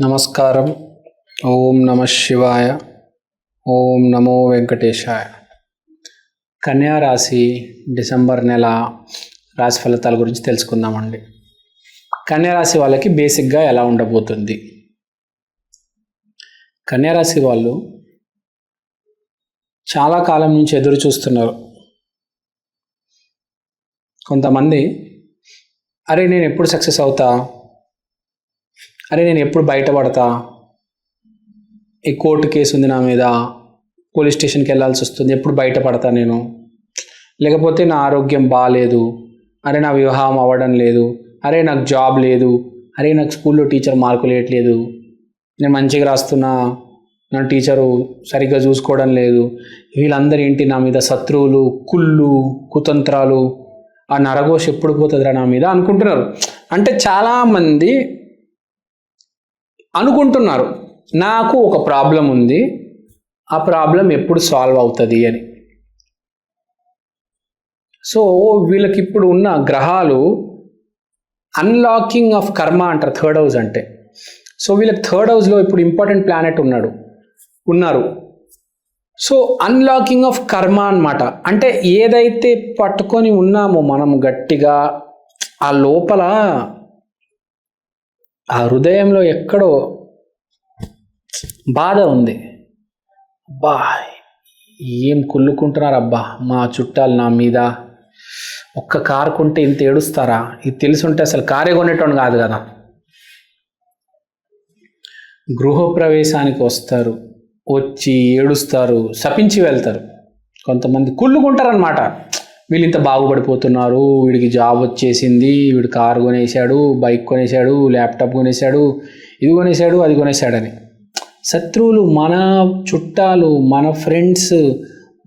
నమస్కారం. ఓం నమ శివాయ. ఓం నమో వెంకటేశాయ. కన్యా రాశి డిసెంబర్ నెల రాశి ఫలితాల గురించి తెలుసుకుందామండి. కన్యా రాశి వాళ్ళకి బేసిక్గా ఎలా ఉండబోతుంది? కన్యా రాశి వాళ్ళు చాలా కాలం నుంచి ఎదురు చూస్తున్నారు. కొంతమంది అరే నేను ఎప్పుడు సక్సెస్ అవుతా, అరే నేను ఎప్పుడు బయటపడతా, ఈ కోర్టు కేసు ఉంది నా మీద, పోలీస్ స్టేషన్కి వెళ్ళాల్సి వస్తుంది, ఎప్పుడు బయటపడతా నేను, లేకపోతే నా ఆరోగ్యం బాగాలేదు, అరే నా వివాహం అవ్వడం లేదు, అరే నాకు జాబ్ లేదు, అరే నాకు స్కూల్లో టీచర్ మార్కులు వేయట్లేదు, నేను మంచిగా రాస్తున్నా, నా టీచరు సరిగ్గా చూసుకోవడం లేదు, వీళ్ళందరూ ఏంటి నా మీద శత్రువులు, కుళ్ళు, కుతంత్రాలు, ఆ నరఘోష ఎప్పుడు పోతుందిరా నా మీద అనుకుంటున్నారు. అంటే చాలామంది అనుకుంటున్నారు నాకు ఒక ప్రాబ్లం ఉంది, ఆ ప్రాబ్లం ఎప్పుడు సాల్వ్ అవుతుంది అని. సో వీళ్ళకి ఇప్పుడు ఉన్న గ్రహాలు అన్లాకింగ్ ఆఫ్ కర్మ అంటారు, థర్డ్ హౌస్ అంటే. సో వీళ్ళకి థర్డ్ హౌస్లో ఇప్పుడు ఇంపార్టెంట్ ప్లానెట్ ఉన్నారు. సో అన్లాకింగ్ ఆఫ్ కర్మ అన్నమాట. అంటే ఏదైతే పట్టుకొని ఉన్నామో మనం గట్టిగా, ఆ లోపల ఆ హృదయంలో ఎక్కడో బాధ ఉంది. అబ్బా ఏం కుళ్ళుకుంటున్నారు అబ్బా మా చుట్టాలు నా మీద, ఒక్క కారు కొంటే ఇంత ఏడుస్తారా, ఇది తెలుసుంటే అసలు కారే కొనేటోని కాదు కదా. గృహప్రవేశానికి వస్తారు, వచ్చి ఏడుస్తారు, శపించి వెళ్తారు. కొంతమంది కుళ్ళుకుంటారనమాట, వీళ్ళు ఇంత బాగుపడిపోతున్నారు, వీడికి జాబ్ వచ్చేసింది, వీడు కారు కొనేసాడు, బైక్ కొనేసాడు, ల్యాప్టాప్ కొనేసాడు, ఇది కొనేసాడు, అది కొనేసాడని. శత్రువులు మన చుట్టాలు, మన ఫ్రెండ్స్,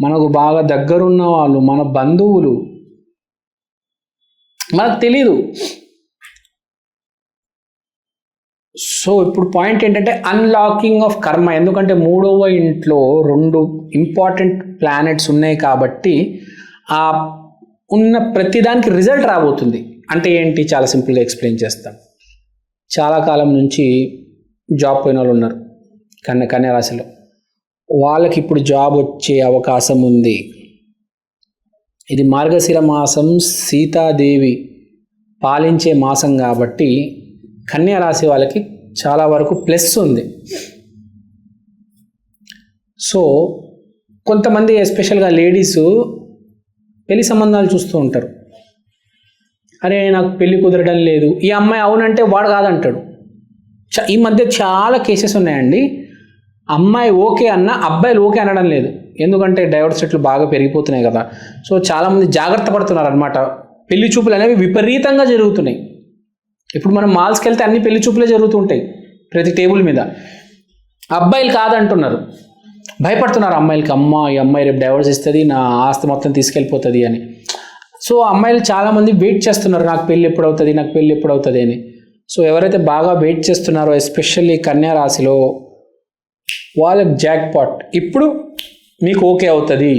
మనకు బాగా దగ్గరున్న వాళ్ళు, మన బంధువులు, మనకు తెలీదు. సో ఇప్పుడు పాయింట్ ఏంటంటే అన్లాకింగ్ ఆఫ్ కర్మ. ఎందుకంటే మూడవ ఇంట్లో 2 ఇంపార్టెంట్ ప్లానెట్స్ ఉన్నాయి కాబట్టి ఆ ఉన్న ప్రతిదానికి రిజల్ట్ రాబోతుంది. అంటే ఏంటి, చాలా సింపుల్గా ఎక్స్ప్లెయిన్ చేస్తాం. చాలా కాలం నుంచి జాబ్ పోయిన వాళ్ళు ఉన్నారు కన్యా రాశిలో, వాళ్ళకి ఇప్పుడు జాబ్ వచ్చే అవకాశం ఉంది. ఇది మార్గశిర మాసం, సీతాదేవి పాలించే మాసం కాబట్టి కన్యా రాశి వాళ్ళకి చాలా వరకు ప్లస్ ఉంది. సో కొంతమంది ఎస్పెషల్గా లేడీసు పెళ్లి సంబంధాలు చూస్తూ ఉంటారు. అరే నాకు పెళ్లి కుదరడం లేదు, ఈ అమ్మాయి అవునంటే వాడు కాదంటాడు. ఈ మధ్య చాలా కేసెస్ ఉన్నాయండి. అమ్మాయి ఓకే అన్న అబ్బాయిలు ఓకే అనడం లేదు. ఎందుకంటే డైవర్స్ రేట్లు బాగా పెరిగిపోతున్నాయి కదా. సో చాలామంది జాగ్రత్త పడుతున్నారు అనమాట. పెళ్లి చూపులు అనేవి విపరీతంగా జరుగుతున్నాయి. ఇప్పుడు మనం మాల్స్కి వెళ్తే అన్ని పెళ్లి చూపులే జరుగుతుంటాయి ప్రతి టేబుల్ మీద. అబ్బాయిలు కాదంటున్నారు, భయపడుతున్నారు అమ్మాయిలకి. ఈ అమ్మాయి రేపు డైవర్స్ ఇస్తుంది, నా ఆస్తి మొత్తం తీసుకెళ్ళిపోతుంది అని. సో అమ్మాయిలు చాలామంది వెయిట్ చేస్తున్నారు, నాకు పెళ్ళి ఎప్పుడు అవుతుంది అని. సో ఎవరైతే బాగా వెయిట్ చేస్తున్నారో ఎస్పెషల్లీ కన్యా రాశిలో వాళ్ళకి జాక్ పాట్, ఇప్పుడు మీకు ఓకే అవుతుంది.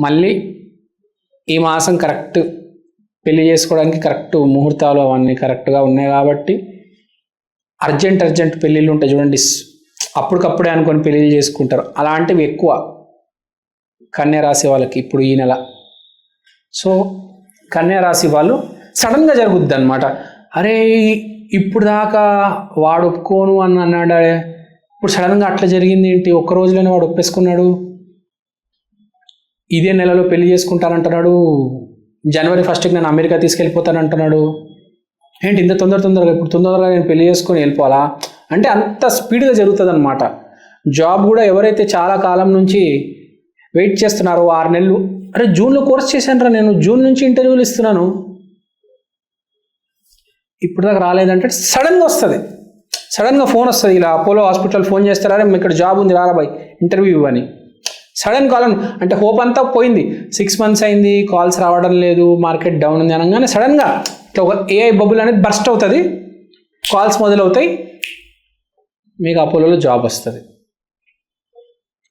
మళ్ళీ ఈ మాసం కరెక్ట్ పెళ్లి చేసుకోవడానికి కరెక్ట్ ముహూర్తాలు అవన్నీ కరెక్ట్గా ఉన్నాయి కాబట్టి అర్జెంట్ పెళ్ళిళ్ళు ఉంటాయి చూడండి, అప్పటికప్పుడే అనుకొని పెళ్ళిళ్ళు చేసుకుంటారు. అలాంటివి ఎక్కువ కన్యా రాశి వాళ్ళకి ఇప్పుడు ఈ నెల. సో కన్యా రాశి వాళ్ళు సడన్గా జరుగుద్ది అనమాట. అరే ఇప్పుడు దాకా వాడు ఒప్పుకోను అని అన్నాడు, ఇప్పుడు సడన్గా అట్లా జరిగింది ఏంటి, ఒక్క రోజులోనే వాడు ఒప్పేసుకున్నాడు, ఇదే నెలలో పెళ్లి చేసుకుంటానంటున్నాడు, జనవరి 1st నేను అమెరికా తీసుకెళ్ళిపోతానంటున్నాడు. ఏంటి ఇంత తొందరగా, ఇప్పుడు తొందరగా నేను పెళ్లి చేసుకొని వెళ్ళిపోవాలా అంటే అంత స్పీడ్గా జరుగుతుంది అనమాట. జాబ్ కూడా ఎవరైతే చాలా కాలం నుంచి వెయిట్ చేస్తున్నారో 6 నెలలు, అరే జూన్లో కోర్స్ చేశాను నేను, జూన్ నుంచి ఇంటర్వ్యూలు ఇస్తున్నాను, ఇప్పుడు దాకా రాలేదంటే సడన్గా వస్తుంది. సడన్గా ఫోన్ వస్తుంది, ఇలా అపోలో హాస్పిటల్ ఫోన్ చేస్తారా, ఇక్కడ జాబ్ ఉంది రారా బాయ్ ఇంటర్వ్యూ అని. సడన్ కాల్ అంటే హోప్ అంతా పోయింది. 6 months అయింది, కాల్స్ రావడం లేదు, మార్కెట్ డౌన్ ఉంది అనగానే సడన్గా ఇట్లా ఒక AI బబుల్ అనేది బర్స్ట్ అవుతుంది, కాల్స్ మొదలవుతాయి, మీకు అపోలోలో జాబ్ వస్తుంది.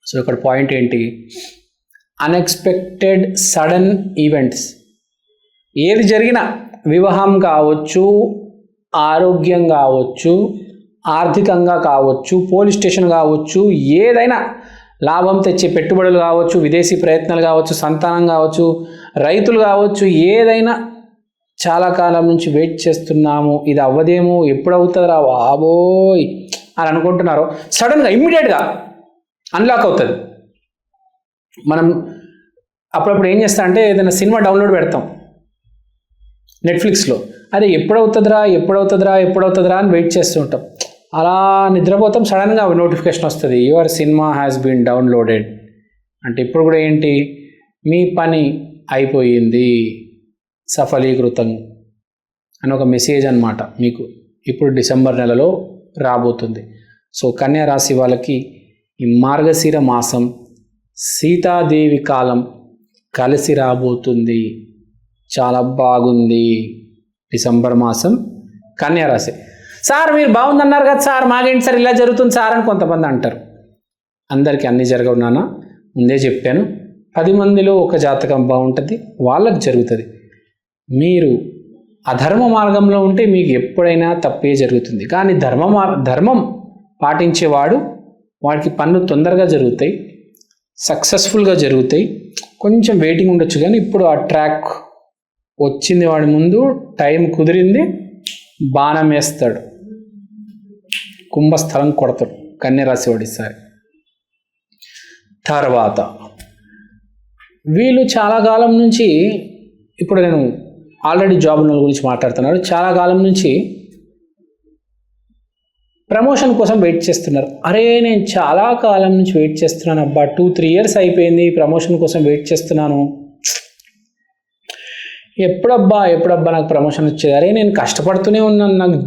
సో ఇక్కడ పాయింట్ ఏంటి, అన్ఎక్స్పెక్టెడ్ సడన్ ఈవెంట్స్ ఏది జరిగినా, వివాహం కావచ్చు, ఆరోగ్యం కావచ్చు, ఆర్థికంగా కావచ్చు, పోలీస్ స్టేషన్ కావచ్చు, ఏదైనా లాభం తెచ్చే పెట్టుబడులు కావచ్చు, విదేశీ ప్రయత్నాలు కావచ్చు, సంతానం కావచ్చు, రైతులు కావచ్చు, ఏదైనా చాలా కాలం నుంచి వెయిట్ చేస్తున్నాము, ఇది అవ్వదేమో, ఎప్పుడు అవుతుందిరా బాబోయ్ అని అనుకుంటున్నారో సడన్గా ఇమ్మీడియట్గా అన్లాక్ అవుతుంది. మనం అప్పుడప్పుడు ఏం చేస్తా అంటే ఏదైనా సినిమా డౌన్లోడ్ పెడతాం నెట్ఫ్లిక్స్లో, అదే ఎప్పుడవుతుందిరా అని వెయిట్ చేస్తూ ఉంటాం. అలా నిద్రపోతాం, సడన్గా నోటిఫికేషన్ వస్తుంది, your cinema has been downloaded అంటే ఇప్పుడు కూడా ఏంటి, మీ పని అయిపోయింది, సఫలీకృతం అని ఒక మెసేజ్ అన్నమాట మీకు ఇప్పుడు డిసెంబర్ నెలలో రాబోతుంది. సో కన్యా రాశి వాళ్ళకి ఈ మార్గశిర మాసం సీతాదేవి కాలం కలిసి రాబోతుంది, చాలా బాగుంది. డిసెంబర్ మాసం కన్యా రాశి. సార్ మీరు బాగుందన్నారు కదా సార్, మాకేంటి సార్ ఇలా జరుగుతుంది సార్ అని కొంతమంది అంటారు. అందరికీ అన్నీ జరగవు నాన్న, ముందే చెప్పాను. 10 మందిలో ఒక జాతకం బాగుంటుంది, వాళ్ళకి జరుగుతుంది. మీరు అధర్మ మార్గంలో ఉంటే మీకు ఎప్పుడైనా తప్పే జరుగుతుంది. కానీ ధర్మం పాటించేవాడు, వాడికి పనులు తొందరగా జరుగుతాయి, సక్సెస్ఫుల్గా జరుగుతాయి. కొంచెం వెయిటింగ్ ఉండొచ్చు, కానీ ఇప్పుడు ఆ ట్రాక్ వచ్చింది, వాడి ముందు టైం కుదిరింది, బాణం వేస్తాడు, కుంభస్థలం కొడతాడు కన్యరాశి వాడు ఈసారి. తర్వాత వీళ్ళు చాలా కాలం నుంచి, ఇప్పుడు నేను ఆల్రెడీ జాబ్ గురించి మాట్లాడుతున్నాను, చాలా కాలం నుంచి ప్రమోషన్ కోసం వెయిట్ చేస్తున్నారు. అరే నేను చాలా కాలం నుంచి వెయిట్ చేస్తున్నాను అబ్బా, 2-3 years అయిపోయింది ప్రమోషన్ కోసం వెయిట్ చేస్తున్నాను, ఎప్పుడబ్బా నాకు ప్రమోషన్ వచ్చేది, అరే నేను కష్టపడుతూనే ఉన్నాను, నాకు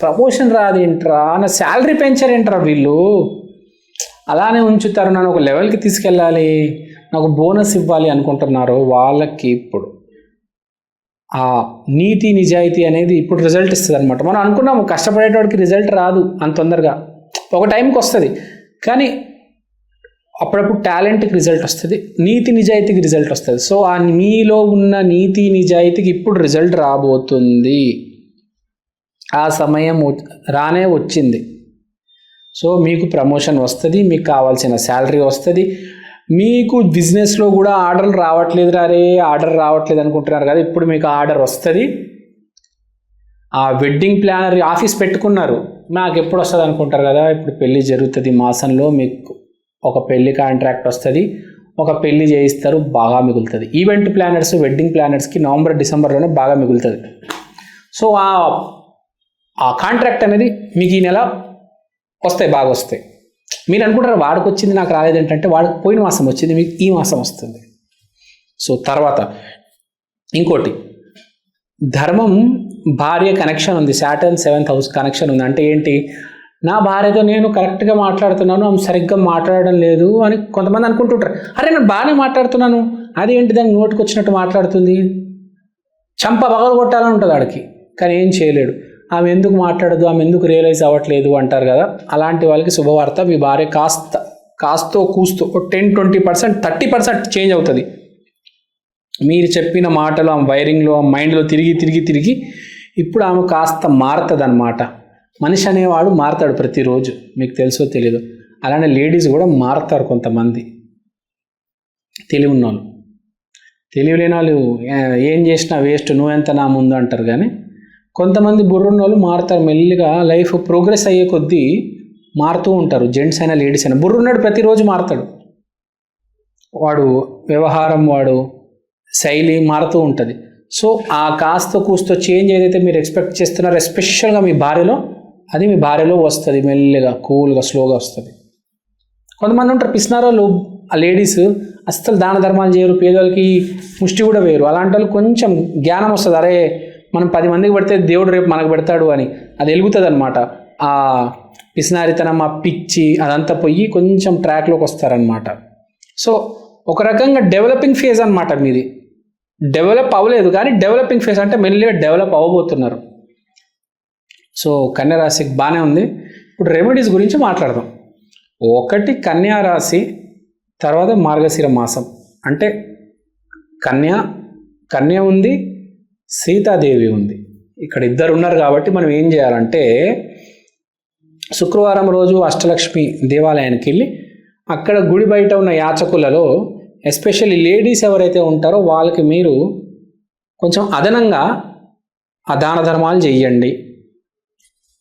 ప్రమోషన్ రాదేంట్రా, నా శాలరీ పెంచారేంట్రా వీళ్ళు, అలానే ఉంచుతారు, నన్ను ఒక లెవెల్కి తీసుకెళ్ళాలి, నాకు బోనస్ ఇవ్వాలి అనుకుంటున్నారు. వాళ్ళకి ఇప్పుడు ఆ నీతి నిజాయితీ అనేది ఇప్పుడు రిజల్ట్ ఇస్తుంది అనమాట. మనం అనుకున్నాము కష్టపడేటోడికి రిజల్ట్ రాదు అంత తొందరగా, ఒక టైంకి వస్తుంది, కానీ అప్పుడప్పుడు టాలెంట్కి రిజల్ట్ వస్తుంది, నీతి నిజాయితీకి రిజల్ట్ వస్తుంది. సో ఆ మీలో ఉన్న నీతి నిజాయితీకి ఇప్పుడు రిజల్ట్ రాబోతుంది, ఆ సమయం రానే వచ్చింది. సో మీకు ప్రమోషన్ వస్తుంది, మీకు కావాల్సిన శాలరీ వస్తుంది. మీకు బిజినెస్లో కూడా ఆర్డర్లు రావట్లేదు, ఆర్డర్ రావట్లేదు అనుకుంటున్నారు కదా, ఇప్పుడు మీకు ఆర్డర్ వస్తుంది. ఆ వెడ్డింగ్ ప్లానర్ ఆఫీస్ పెట్టుకున్నారు, నాకు ఎప్పుడు వస్తుంది అనుకుంటారు కదా, ఇప్పుడు పెళ్ళి జరుగుతుంది మాసంలో, మీకు ఒక పెళ్లి కాంట్రాక్ట్ వస్తుంది, ఒక పెళ్లి చేయిస్తారు, బాగా మిగులుతుంది. ఈవెంట్ ప్లానర్స్, వెడ్డింగ్ ప్లానర్స్కి నవంబర్ డిసెంబర్లోనే బాగా మిగులుతుంది. సో ఆ కాంట్రాక్ట్ అనేది మీకు ఈ నెల వస్తాయి, బాగా వస్తాయి. మీరు అనుకుంటారు వాడికి వచ్చింది నాకు రాలేదేంటంటే, వాడికి పోయిన మాసం వచ్చింది, మీకు ఈ మాసం వస్తుంది. సో తర్వాత ఇంకోటి, ధర్మం భార్య కనెక్షన్ ఉంది, Saturn 7th house కనెక్షన్ ఉంది. అంటే ఏంటి, నా భార్యతో నేను కరెక్ట్గా మాట్లాడుతున్నాను, ఆమె సరిగ్గా మాట్లాడడం లేదు అని కొంతమంది అనుకుంటుంటారు. అరే నేను బాగానే మాట్లాడుతున్నాను, అది ఏంటి దానికి నోటికి వచ్చినట్టు మాట్లాడుతుంది, చంప పగలు కొట్టాలని ఉంటుంది ఆడికి, కానీ ఏం చేయలేడు. ఆమె ఎందుకు మాట్లాడదు, ఆమె ఎందుకు రియలైజ్ అవ్వట్లేదు అంటారు కదా, అలాంటి వాళ్ళకి శుభవార్త, మీ భార్య కాస్తో కూస్తో 10-20% 30% చేంజ్ అవుతుంది. మీరు చెప్పిన మాటలు ఆమె వైరింగ్లో, మైండ్లో తిరిగి ఇప్పుడు ఆమె కాస్త మారుతుంది అన్నమాట. మనిషి అనేవాడు మారుతాడు ప్రతిరోజు, మీకు తెలుసో తెలీదు. అలానే లేడీస్ కూడా మారుతారు కొంతమంది, తెలివి ఉన్నవాళ్ళు. తెలియలేని వాళ్ళు ఏం చేసినా వేస్ట్, నువ్వెంత నా ముందు అంటారు. కానీ కొంతమంది బుర్రున్న వాళ్ళు మారుతారు మెల్లిగా, లైఫ్ ప్రోగ్రెస్ అయ్యే కొద్దీ మారుతూ ఉంటారు. జెంట్స్ అయినా లేడీస్ అయినా, బుర్రున్నాడు ప్రతిరోజు మారుతాడు, వాడు వ్యవహారం, వాడు శైలి మారుతూ ఉంటుంది. సో ఆ కాస్త కూస్తో చేంజ్ ఏదైతే మీరు ఎక్స్పెక్ట్ చేస్తున్నారో, ఎస్పెషల్గా మీ భార్యలో, అది మీ భార్యలో వస్తుంది, మెల్లిగా కూల్గా స్లోగా వస్తుంది. కొంతమంది ఉంటారు పిసినారోళ్ళు, ఆ లేడీస్ అస్సలు దాన ధర్మాలు చేయరు, పేదలకి ముష్టి కూడా వేయరు. అలాంటి వాళ్ళు కొంచెం జ్ఞానం వస్తుంది, అరే మనం 10 మందికి పెడితే దేవుడు రేపు మనకు పెడతాడు అని, అది వెలుగుతుంది అనమాట. ఆ పిసినారితనం, ఆ పిచ్చి అదంతా పోయి కొంచెం ట్రాక్లోకి వస్తారనమాట. సో ఒక రకంగా డెవలపింగ్ ఫేజ్ అనమాట మీది. డెవలప్ అవ్వలేదు కానీ డెవలపింగ్ ఫేజ్, అంటే మెల్లిగా డెవలప్ అవ్వబోతున్నారు. సో కన్యా రాశికి బాగానే ఉంది. ఇప్పుడు రెమెడీస్ గురించి మాట్లాడదాం. ఒకటి కన్యా రాశి, తర్వాత మార్గశిర మాసం. అంటే కన్య ఉంది, సీతాదేవి ఉంది. ఇక్కడ ఇద్దరు ఉన్నారు కాబట్టి మనం ఏం చేయాలంటే శుక్రవారం రోజు అష్టలక్ష్మి దేవాలయానికి వెళ్ళి అక్కడ గుడి బయట ఉన్న యాచకులలో ఎస్పెషల్లీ లేడీస్ ఎవరైతే ఉంటారో వాళ్ళకి మీరు కొంచెం అదనంగా ఆ దాన ధర్మాలు చెయ్యండి.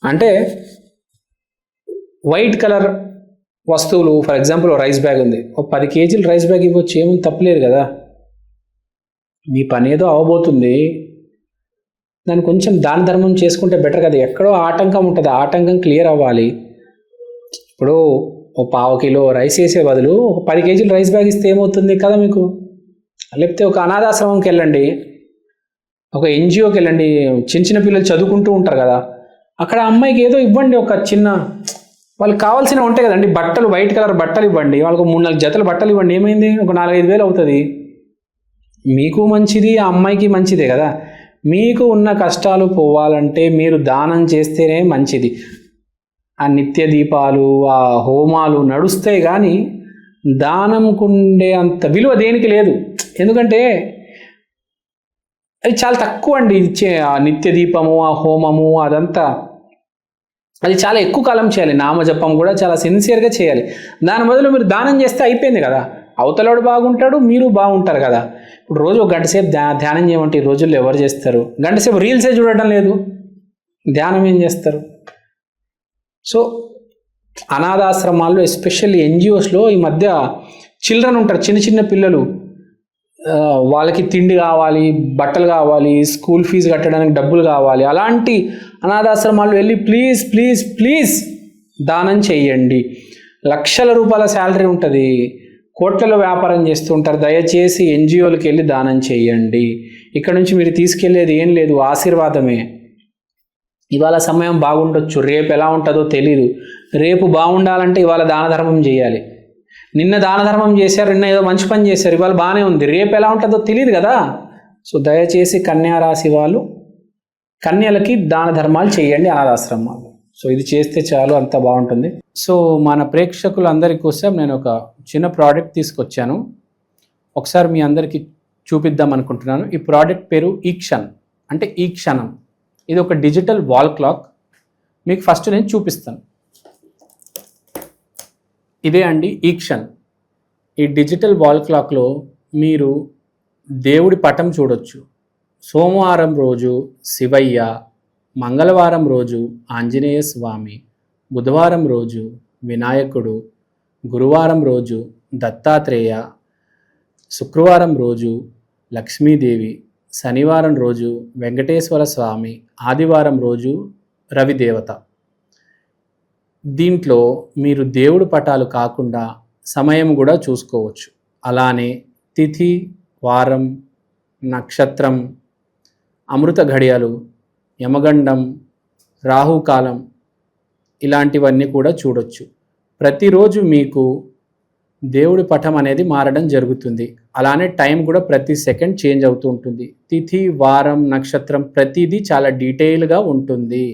అంటే వైట్ కలర్ వస్తువులు, ఫర్ ఎగ్జాంపుల్ రైస్ బ్యాగ్ ఉంది, ఒక 10 కేజీలు రైస్ బ్యాగ్ ఇవ్వచ్చు, ఏమీ తప్పలేదు కదా. మీ పని ఏదో అవబోతుంది, దాన్ని కొంచెం దాన ధర్మం చేసుకుంటే బెటర్ కదా. ఎక్కడో ఆటంకం ఉంటుంది, ఆటంకం క్లియర్ అవ్వాలి. ఇప్పుడు ఒక 1/2 కిలో రైస్ వేసే బదులు ఒక 10 కేజీలు రైస్ బ్యాగ్ ఇస్తే ఏమవుతుంది కదా మీకు. లేకపోతే ఒక అనాథాశ్రమంకి వెళ్ళండి, ఒక ఎన్జిఓకి వెళ్ళండి, చిన్న చిన్న పిల్లలు చదువుకుంటూ ఉంటారు కదా, అక్కడ అమ్మాయికి ఏదో ఇవ్వండి, ఒక చిన్న వాళ్ళకి కావాల్సినవి ఉంటాయి కదండి, బట్టలు, వైట్ కలర్ బట్టలు ఇవ్వండి, వాళ్ళకు 3-4 జతల బట్టలు ఇవ్వండి, ఏమైంది, ఒక 4-5 వేలు అవుతుంది. మీకు మంచిది, ఆ అమ్మాయికి మంచిదే కదా. మీకు ఉన్న కష్టాలు పోవాలంటే మీరు దానం చేస్తేనే మంచిది. ఆ నిత్య దీపాలు, ఆ హోమాలు నడుస్తాయి కానీ దానంకుండే అంత విలువ దేనికి లేదు. ఎందుకంటే అది చాలా తక్కువ అండి ఇచ్చే ఆ నిత్య దీపము, ఆ హోమము, అదంతా అది చాలా ఎక్కువ కాలం చేయాలి. నామజపం కూడా చాలా సిన్సియర్గా చేయాలి. దాని బదులు మీరు దానం చేస్తే అయిపోయింది కదా, అవతలాడు బాగుంటాడు, మీరు బాగుంటారు కదా. ఇప్పుడు రోజు 1 గంట సేపు ధ్యానం చేయమంటే ఈ రోజుల్లో ఎవరు చేస్తారు? 1 గంట సేపు రీల్సే చూడటం లేదు, ధ్యానం ఏం చేస్తారు? సో అనాథాశ్రమాల్లో ఎస్పెషల్లీ ఎన్జిఓస్లో ఈ మధ్య చిల్డ్రన్ ఉంటారు, చిన్న చిన్న పిల్లలు, వాళ్ళకి తిండి కావాలి, బట్టలు కావాలి, స్కూల్ ఫీజు కట్టడానికి డబ్బులు కావాలి. అలాంటి అనాథాశ్రమాల్లో వెళ్ళి ప్లీజ్ ప్లీజ్ ప్లీజ్ దానం చేయండి. లక్షల రూపాయల శాలరీ ఉంటుంది, కోట్లలో వ్యాపారం చేస్తుంటారు. దయచేసి ఎన్జిఓలకు వెళ్ళి దానం చేయండి. ఇక్కడ నుంచి మీరు తీసుకెళ్లేది ఏం లేదు, ఆశీర్వాదమే. ఇవాళ సమయం బాగుండొచ్చు, రేపు ఎలా ఉంటుందో తెలీదు. రేపు బాగుండాలంటే ఇవాళ దాన ధర్మం చేయాలి. నిన్న దాన ధర్మం చేశారు, నిన్న ఏదో మంచి పని చేశారు, ఇవాళ బాగానే ఉంది, రేపు ఎలా ఉంటుందో తెలియదు కదా. సో దయచేసి కన్యారాశి వాళ్ళు కన్యలకి దాన ధర్మాలు చేయండి అనాథాశ్రమాలు. సో ఇది చేస్తే చాలు, అంత బాగుంటుంది. సో మన ప్రేక్షకులందరి కోసం నేను ఒక చిన్న ప్రోడక్ట్ తీసుకొచ్చాను, ఒకసారి మీ అందరికీ చూపిద్దాం అనుకుంటున్నాను. ఈ ప్రోడక్ట్ పేరు ఈక్షన్, అంటే ఈ క్షణం. ఇది ఒక డిజిటల్ వాల్ క్లాక్. మీకు ఫస్ట్ నేను చూపిస్తాను. ఇదే అండి ఈక్షన్. ఈ డిజిటల్ వాల్ క్లాక్లో మీరు దేవుడి పటం చూడొచ్చు. సోమవారం రోజు శివయ్య, మంగళవారం రోజు ఆంజనేయ స్వామి, బుధవారం రోజు వినాయకుడు, గురువారం రోజు దత్తాత్రేయ, శుక్రవారం రోజు లక్ష్మీదేవి, శనివారం రోజు వెంకటేశ్వర స్వామి, ఆదివారం రోజు రవిదేవత. దీంట్లో మీరు దేవుడు పటాలు కాకుండా సమయం కూడా చూసుకోవచ్చు. అలానే తిథి, వారం, నక్షత్రం, అమృత ఘడియలు, యమగండం, రాహుకాలం ఇలాంటివన్నీ కూడా చూడొచ్చు. ప్రతిరోజు మీకు దేవుడి పటం అనేది మారడం జరుగుతుంది. అలానే టైం కూడా ప్రతి సెకండ్ చేంజ్ అవుతూ ఉంటుంది. తిథి, వారం, నక్షత్రం ప్రతిదీ చాలా డీటెయిల్గా ఉంటుంది.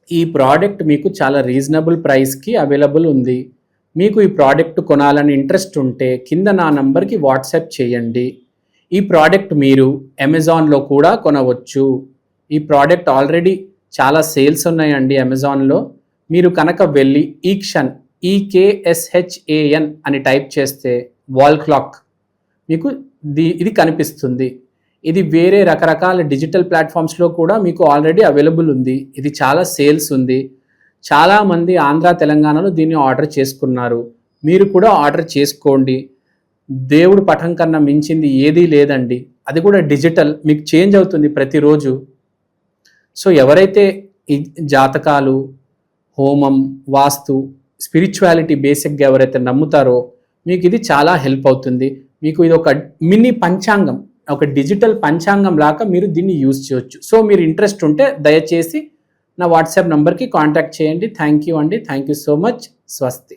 ఈ ప్రోడక్ట్ మీకు చాలా రీజనబుల్ ప్రైస్కి అవైలబుల్ ఉంది. మీకు ఈ ప్రోడక్ట్ కొనాలని ఇంట్రెస్ట్ ఉంటే కింద నా నంబర్కి వాట్సాప్ చేయండి. ఈ ప్రోడక్ట్ మీరు అమెజాన్లో కూడా కొనవచ్చు. ఈ ప్రోడక్ట్ ఆల్రెడీ చాలా సేల్స్ ఉన్నాయండి అమెజాన్లో. మీరు కనుక వెళ్ళి ఈక్షన్, EKSHAN అని టైప్ చేస్తే వాల్ క్లాక్ మీకు ఇది కనిపిస్తుంది. ఇది వేరే రకరకాల డిజిటల్ ప్లాట్ఫామ్స్లో కూడా మీకు ఆల్రెడీ అవైలబుల్ ఉంది. ఇది చాలా సేల్స్ ఉంది. చాలామంది ఆంధ్ర, తెలంగాణలో దీన్ని ఆర్డర్ చేసుకున్నారు. మీరు కూడా ఆర్డర్ చేసుకోండి. దేవుడు పటం కన్నా మించింది ఏదీ లేదండి. అది కూడా డిజిటల్, మీకు చేంజ్ అవుతుంది ప్రతిరోజు. సో ఎవరైతే ఈ జాతకాలు, హోమం, వాస్తు, స్పిరిచువాలిటీ బేసిక్గా ఎవరైతే నమ్ముతారో మీకు ఇది చాలా హెల్ప్ అవుతుంది. మీకు ఇది ఒక మినీ పంచాంగం, ఒక డిజిటల్ పంచాంగం లాగా మీరు దీన్ని యూజ్ చేయొచ్చు. సో మీరు ఇంట్రెస్ట్ ఉంటే దయచేసి నా వాట్సాప్ నంబర్కి కాంటాక్ట్ చేయండి. థ్యాంక్ యూ అండి. Thank you so much. స్వస్తి.